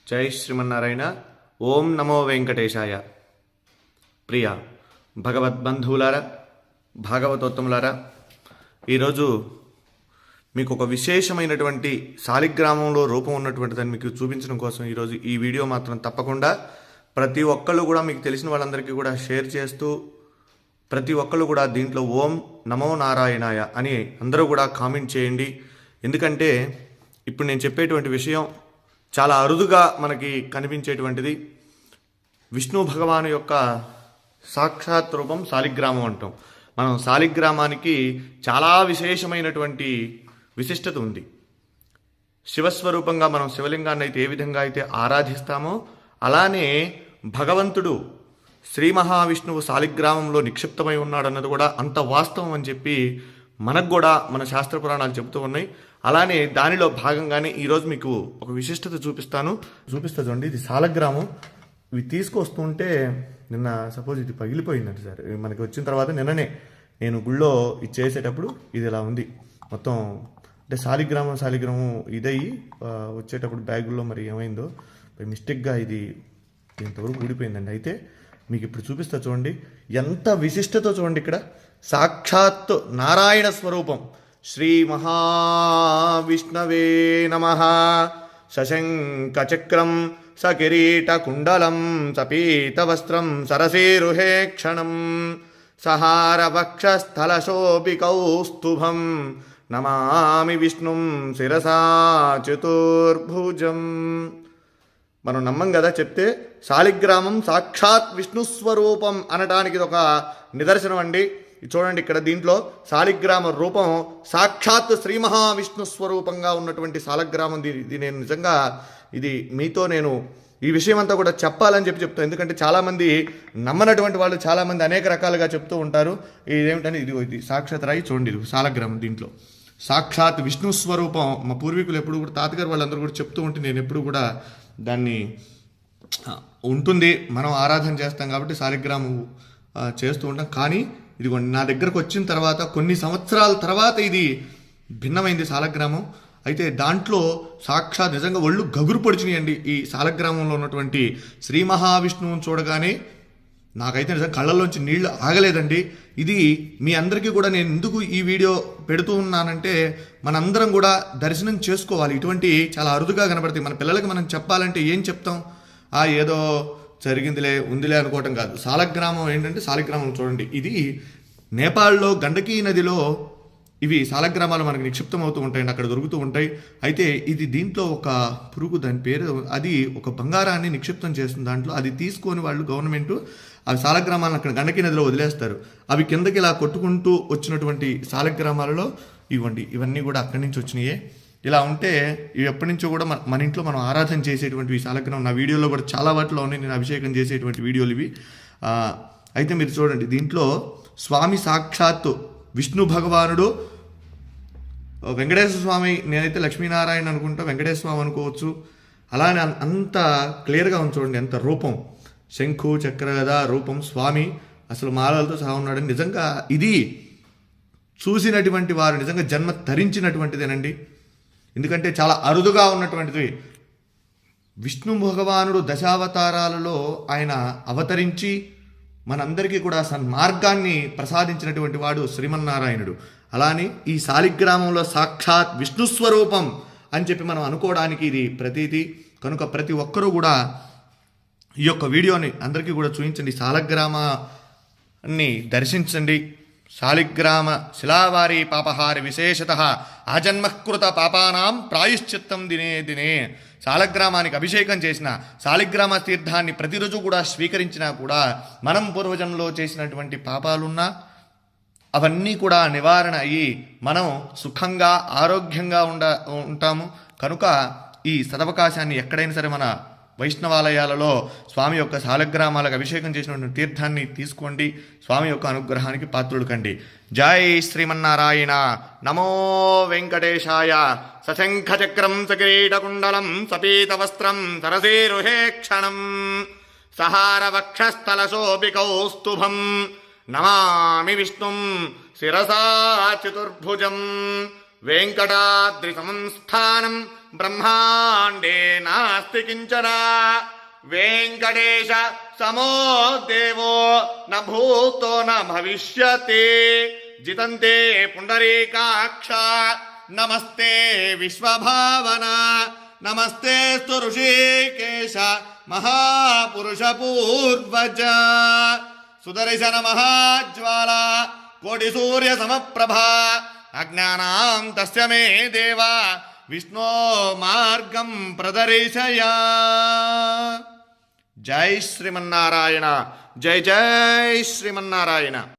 జై శ్రీమన్నారాయణ. ఓం నమో వెంకటేశాయ. ప్రియ భగవద్బంధువులారా, భాగవతోత్తములారా, ఈరోజు మీకు ఒక విశేషమైనటువంటి శాలిగ్రామంలో రూపం ఉన్నటువంటిదని మీకు చూపించడం కోసం ఈరోజు ఈ వీడియో మాత్రం తప్పకుండా ప్రతి ఒక్కళ్ళు కూడా మీకు తెలిసిన వాళ్ళందరికీ కూడా షేర్ చేస్తూ, ప్రతి ఒక్కళ్ళు కూడా దీంట్లో ఓం నమో నారాయణాయ అని అందరూ కూడా కామెంట్ చేయండి. ఎందుకంటే ఇప్పుడు నేను చెప్పేటువంటి విషయం చాలా అరుదుగా మనకి కనిపించేటువంటిది. విష్ణు భగవాను యొక్క సాక్షాత్ రూపం శాలిగ్రామం అంటాం. మనం శాలిగ్రామానికి చాలా విశేషమైనటువంటి విశిష్టత ఉంది. శివస్వరూపంగా మనం శివలింగాన్ని అయితే ఏ విధంగా అయితే ఆరాధిస్తామో, అలానే భగవంతుడు శ్రీ మహావిష్ణువు శాలిగ్రామంలో నిక్షిప్తమై ఉన్నాడన్నది కూడా అంత వాస్తవం అని చెప్పి మనకు కూడా మన శాస్త్ర పురాణాలు చెబుతూ ఉన్నాయి. అలానే దానిలో భాగంగానే ఈరోజు మీకు ఒక విశిష్టత చూపిస్తా చూడండి. ఇది శాలగ్రామం. ఇవి తీసుకొస్తుంటే నిన్న సపోజ్ ఇది పగిలిపోయిందంట సార్. మనకి వచ్చిన తర్వాత నిన్ననే నేను గుళ్ళో ఇది చేసేటప్పుడు ఇది ఇలా ఉంది మొత్తం. అంటే శాలిగ్రామం ఇదయ్యి వచ్చేటప్పుడు బ్యాగుల్లో మరి ఏమైందో మిస్టేక్గా ఇది ఇంతవరకు ఊడిపోయిందండి. అయితే మీకు ఇప్పుడు చూపిస్తా చూడండి, ఎంత విశిష్టతో చూడండి. ఇక్కడ సాక్షాత్ నారాయణ స్వరూపం. శ్రీ మహావిష్ణవే నమః. శశంఖచక్రం సకిరీటకుండలం సపీతవస్త్రం సరసేరుహే క్షణం సహారవక్షస్థలశోభికౌస్తుభం నమామి విష్ణుం శిరసా చతుర్భుజం. మనం నమ్మం కదా చెప్తే. శాలిగ్రామం సాక్షాత్ విష్ణుస్వరూపం అనడానికి ఇది ఒక నిదర్శనం అండి. చూడండి, ఇక్కడ దీంట్లో శాలిగ్రామ రూపం సాక్షాత్ శ్రీ మహావిష్ణు స్వరూపంగా ఉన్నటువంటి శాలగ్రామం. ఇది నేను నిజంగా మీతో నేను ఈ విషయం అంతా కూడా చెప్పాలని చెప్తాను. ఎందుకంటే చాలామంది నమ్మనటువంటి వాళ్ళు చాలామంది అనేక రకాలుగా చెప్తూ ఉంటారు. ఇదేమిటని ఇది సాక్షాత్ రాయి చూడండి, ఇది శాలగ్రామం. దీంట్లో సాక్షాత్ విష్ణు స్వరూపం. మా పూర్వీకులు ఎప్పుడు కూడా, తాతగారు వాళ్ళందరూ కూడా చెప్తూ ఉంటే నేను ఎప్పుడు కూడా దాన్ని ఉంటుంది, మనం ఆరాధన చేస్తాం కాబట్టి శాలిగ్రామం చేస్తూ ఉంటాం. కానీ ఇదిగోండి, నా దగ్గరకు వచ్చిన తర్వాత కొన్ని సంవత్సరాల తర్వాత ఇది భిన్నమైంది శాలగ్రామం. అయితే దాంట్లో సాక్షాత్ నిజంగా ఒళ్ళు గగురు పొడిచినాయండి. ఈ శాలగ్రామంలో ఉన్నటువంటి శ్రీ మహావిష్ణువుని చూడగానే నాకైతే నిజంగా కళ్ళల్లోంచి నీళ్లు ఆగలేదండి. ఇది మీ అందరికీ కూడా నేను ఎందుకు ఈ వీడియో పెడుతూ ఉన్నానంటే, మనందరం కూడా దర్శనం చేసుకోవాలి. ఇటువంటి చాలా అరుదుగా కనబడతాయి. మన పిల్లలకి మనం చెప్పాలంటే ఏం చెప్తాం? ఏదో జరిగిందిలే ఉందిలే అనుకోవటం కాదు. శాలగ్రామం ఏంటంటే, శాలిగ్రామం చూడండి, ఇది నేపాల్లో గండకీ నదిలో ఇవి శాలగ్రామాలు మనకు నిక్షిప్తం అవుతూ ఉంటాయండి, అక్కడ దొరుకుతూ ఉంటాయి. అయితే ఇది దీంట్లో ఒక పురుగు, దాని పేరు, అది ఒక బంగారాన్ని నిక్షిప్తం చేస్తుంది దాంట్లో. అది తీసుకొని వాళ్ళు గవర్నమెంట్ ఆ శాలగ్రామాలను అక్కడ గండకీ నదిలో వదిలేస్తారు. అవి కిందకి ఇలా కొట్టుకుంటూ వచ్చినటువంటి శాలగ్రామాలలో ఇవన్నీ కూడా అక్కడి నుంచి వచ్చినాయే. ఇలా ఉంటే ఇవి ఎప్పటి నుంచో కూడా మన ఇంట్లో మనం ఆరాధన చేసేటువంటి ఈ శాలగ్రామం. నా వీడియోలో కూడా చాలా వాటిలో ఉన్నాయి, నేను అభిషేకం చేసేటువంటి వీడియోలు ఇవి. అయితే మీరు చూడండి, దీంట్లో స్వామి సాక్షాత్తు విష్ణు భగవానుడు, వెంకటేశ్వర స్వామి, నేనైతే లక్ష్మీనారాయణ అనుకుంటా, వెంకటేశ్వర స్వామి అనుకోవచ్చు. అలానే అంత క్లియర్గా ఉంది చూడండి, ఎంత రూపం. శంఖు చక్రగద రూపం స్వామి అసలు మాలలతో సహా ఉన్నాడని. నిజంగా ఇది చూసినటువంటి వారు నిజంగా జన్మ ధరించినటువంటిదేనండి. ఎందుకంటే చాలా అరుదుగా ఉన్నటువంటిది. విష్ణు భగవానుడు దశావతారాలలో ఆయన అవతరించి మనందరికీ కూడా సన్మార్గాన్ని ప్రసాదించినటువంటి వాడు శ్రీమన్నారాయణుడు. అలానే ఈ శాలిగ్రామంలో సాక్షాత్ విష్ణుస్వరూపం అని చెప్పి మనం అనుకోవడానికి ఇది ప్రతీతి. కనుక ప్రతి ఒక్కరూ కూడా ఈ యొక్క వీడియోని అందరికీ కూడా చూపించండి, శాలగ్రామాన్ని దర్శించండి. శాలిగ్రామ శిలావారి పాపహారి విశేషత ఆజన్మకృత పాపానాం ప్రాయశ్చిత్తం దినే దినే. శాలగ్రామానికి అభిషేకం చేసిన, శాలిగ్రామ తీర్థాన్ని ప్రతిరోజు కూడా స్వీకరించినా కూడా మనం పూర్వజన్మలో చేసినటువంటి పాపాలున్నా అవన్నీ కూడా నివారణ అయ్యి మనం సుఖంగా ఆరోగ్యంగా ఉంటాము. కనుక ఈ సదవకాశాన్ని ఎక్కడైనా సరే మన వైష్ణవాలయాలలో స్వామి యొక్క శాలగ్రామాలకు అభిషేకం చేసినటువంటి తీర్థాన్ని తీసుకోండి. స్వామి యొక్క అనుగ్రహానికి పాత్రుడు కండి. జై శ్రీమన్నారాయణ. నమో వెంకటేశాయ. సశంఖచక్రం సకిరీటకుండలం సపీతవస్త్రం సరసేరుహే క్షణం సహారవక్షస్థలశోభికౌస్తుభం నమామి విష్ణుం శిరసా చతుర్భుజం. వెంకటాద్రి సంస్థానం బ్రహ్మాండే నాస్తి కించన వెంకటేశ సమో దేవో న భూతో న భవిష్యతి జితంతే పుండరీకాక్ష నమస్తే విశ్వభావన నమస్తే స్తు ఋషికేశ మహాపురుష పూర్వజ సుదర్శన మహాజ్వాల కోటి సూర్య సమప్రభా అజ్ఞానాం తస్య మే దేవ విష్ణో మార్గం ప్రదర్శయ. జై శ్రీమన్నారాయణ. జై జై శ్రీమన్నారాయణ.